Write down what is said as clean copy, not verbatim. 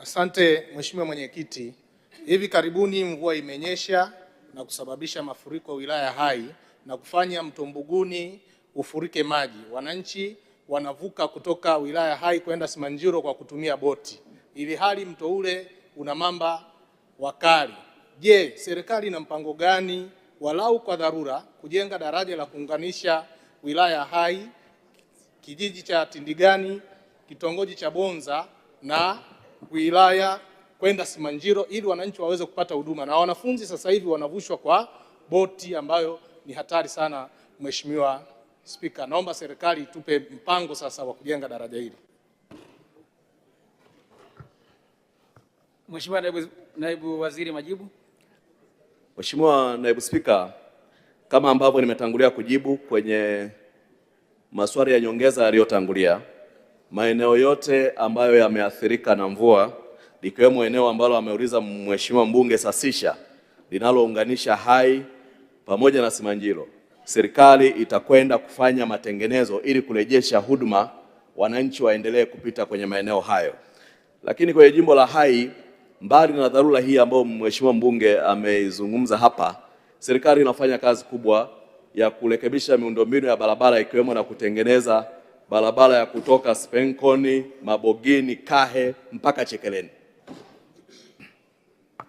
Asante Mheshimiwa Mwenyekiti. Hivi karibuni mvua imenyesha na kusababisha mafuriko wilaya Hai na kufanya mto Mbuguni ufurike maji. Wananchi wanavuka kutoka wilaya Hai kwenda Simanjiro kwa kutumia boti, ili hali mto ule una mamba wakali. Je, serikali ina mpango gani walau kwa dharura kujenga daraja la kuunganisha wilaya Hai, kijiji cha Tindigani, kitongoji cha Bonza na wilaya kwenda Simanjiro ili wananchi waweze kupata huduma? Na wanafunzi sasa hivi wanavushwa kwa boti ambayo ni hatari sana. Mheshimiwa Spika, naomba serikali itupe mpango sasa wa kujenga daraja hili. Mheshimiwa Naibu Waziri, majibu. Mheshimiwa Naibu Spika, kama ambavyo nimetangulia kujibu kwenye maswali ya nyongeza yaliyotangulia, maeneo yote ambayo yameathirika na mvua, likiwemo eneo ambalo ameuliza Mheshimiwa mbunge Sasisha linalounganisha Hai pamoja na Simanjiro, serikali itakwenda kufanya matengenezo ili kurejesha huduma, wananchi waendelee kupita kwenye maeneo hayo. Lakini kwenye jimbo la Hai, mbali na dharura hii ambayo Mheshimiwa mbunge ameizungumza hapa, serikali inafanya kazi kubwa ya kurekebisha miundombinu ya barabara, ikiwemo na kutengeneza barabara ya kutoka Spenkoni, Mabogini, Kahe mpaka Chekeleni.